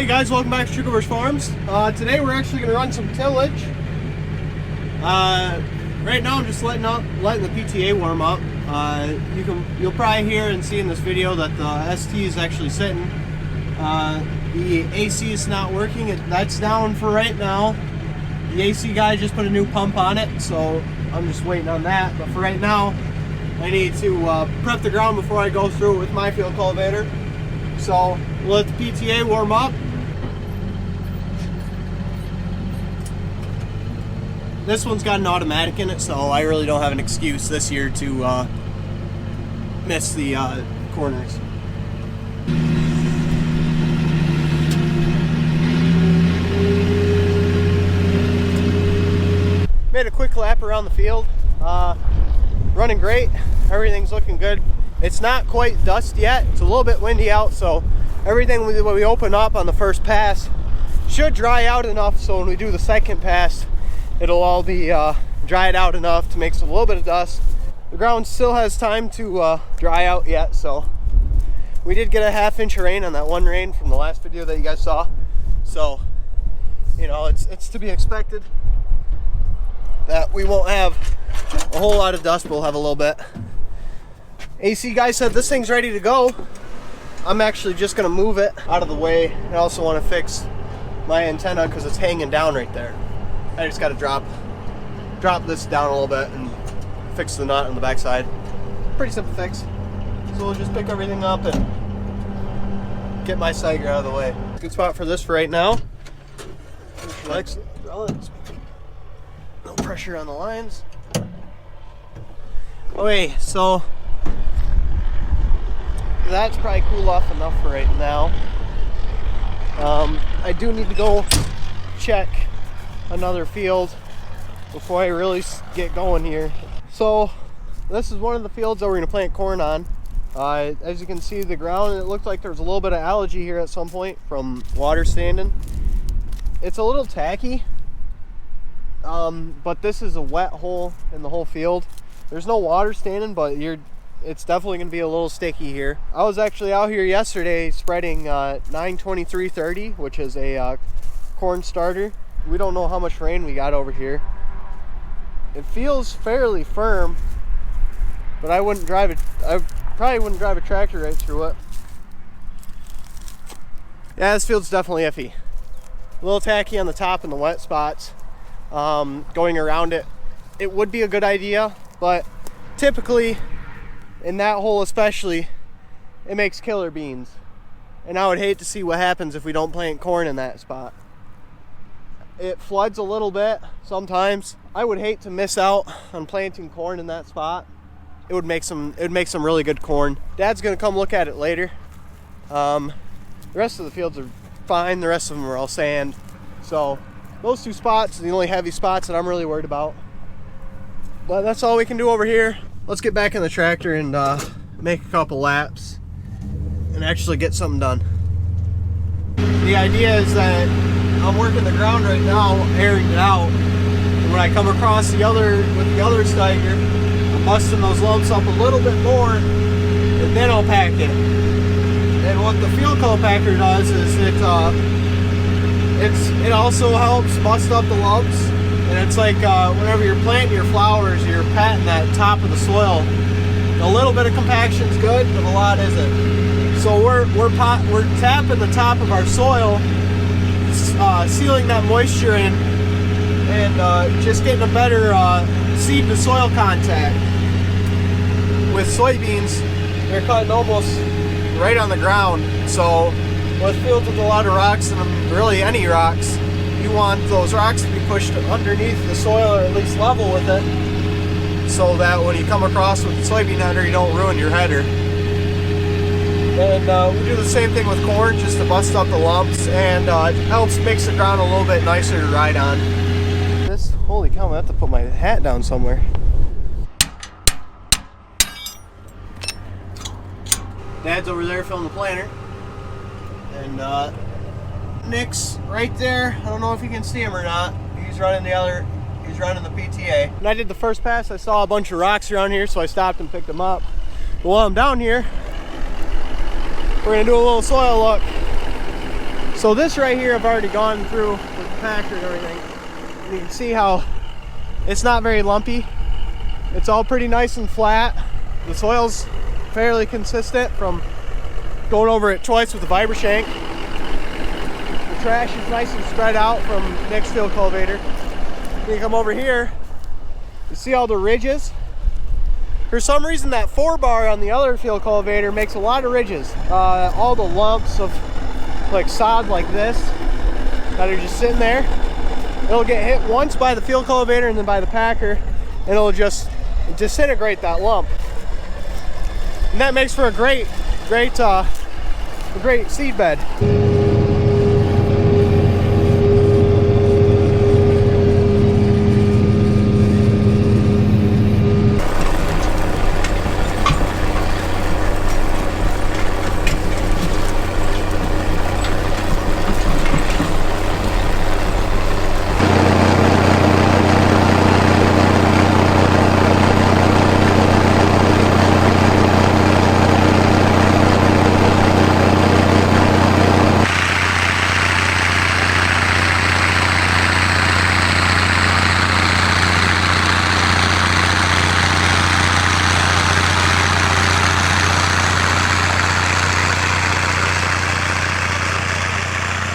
Hey guys, welcome back to Trucovers Farms. Today we're actually going to run some tillage. Right now I'm just letting the PTA warm up. You'll probably hear and see in this video that the ST is actually sitting. The AC is not working. That's down for right now. The AC guy just put a new pump on it, so I'm just waiting on that. But for right now, I need to prep the ground before I go through it with my field cultivator. So we'll let the PTA warm up. This one's got an automatic in it, so I really don't have an excuse this year to miss the corners. Made a quick lap around the field. Running great. Everything's looking good. It's not quite dust yet. It's a little bit windy out, so everything when we open up on the first pass should dry out enough so when we do the second pass, it'll all be dried out enough to make a little bit of dust. The ground still has time to dry out yet, so we did get a ½ inch of rain on that one rain from the last video that you guys saw. So, you know, it's to be expected that we won't have a whole lot of dust, but we'll have a little bit. AC guy said this thing's ready to go. I'm actually just gonna move it out of the way. I also want to fix my antenna because it's hanging down right there. I just got to drop this down a little bit and fix the nut on the backside. Pretty simple fix. So we'll just pick everything up and get my Steiger out of the way. Good spot for this for right now. No pressure on the lines. Okay, so that's probably cool off enough for right now. I do need to go check another field before I really get going here. So this is one of the fields that we're going to plant corn on. As you can see, the ground, it looked like there was a little bit of algae here at some point from water standing. It's a little tacky, but this is a wet hole in the whole field. There's no water standing, but it's definitely going to be a little sticky here. I was actually out here yesterday spreading 9-23-30, which is a corn starter. We don't know how much rain we got over here. It feels fairly firm, but I probably wouldn't drive a tractor right through it. Yeah, this field's definitely iffy. A little tacky on the top and the wet spots. Going around it, it would be a good idea, but typically, in that hole especially, it makes killer beans. And I would hate to see what happens if we don't plant corn in that spot. It floods a little bit sometimes. I would hate to miss out on planting corn in that spot. It would make some really good corn. Dad's gonna come look at it later. The rest of the fields are fine. The rest of them are all sand. So those two spots are the only heavy spots that I'm really worried about. But that's all we can do over here. Let's get back in the tractor and make a couple laps and actually get something done. The idea is that I'm working the ground right now, airing it out. And when I come across with the other Steiger, I'm busting those lumps up a little bit more, and then I'll pack it. And what the field compactor does is it also helps bust up the lumps. And it's like whenever you're planting your flowers, you're patting that top of the soil. A little bit of compaction's good, but a lot isn't. So we're tapping the top of our soil, sealing that moisture in, and just getting a better seed to soil contact. With soybeans, they're cutting almost right on the ground. So with fields with a lot of rocks, and really any rocks, you want those rocks to be pushed underneath the soil, or at least level with it, so that when you come across with the soybean header, you don't ruin your header. And we do the same thing with corn, just to bust up the lumps, and it makes the ground a little bit nicer to ride on. Holy cow, I have to put my hat down somewhere. Dad's over there filling the planter, and Nick's right there. I don't know if you can see him or not. He's running the PTA. When I did the first pass, I saw a bunch of rocks around here, so I stopped and picked them up. But while I'm down here, we're gonna do a little soil look. So this right here I've already gone through with the packer and everything. And you can see how it's not very lumpy. It's all pretty nice and flat. The soil's fairly consistent from going over it twice with the Vibra-Shank. The trash is nice and spread out from next field cultivator. When you come over here, you see all the ridges. For some reason that 4-bar on the other field cultivator makes a lot of ridges. All the lumps of like sod like this that are just sitting there, it'll get hit once by the field cultivator and then by the packer, and it'll just disintegrate that lump. And that makes for a great seed bed.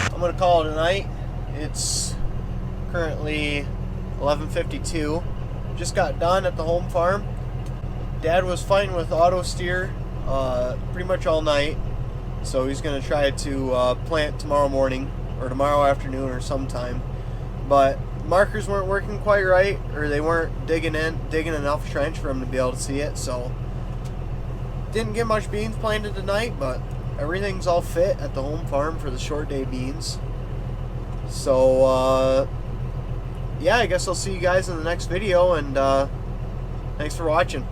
I'm gonna call it a night. It's currently 11:52. Just got done at the home farm. Dad was fighting with auto steer pretty much all night, so he's gonna try to plant tomorrow morning or tomorrow afternoon or sometime. But markers weren't working quite right, or they weren't digging enough trench for him to be able to see it. So didn't get much beans planted tonight, but everything's all fit at the home farm for the short day beans. So yeah, I guess I'll see you guys in the next video, and thanks for watching.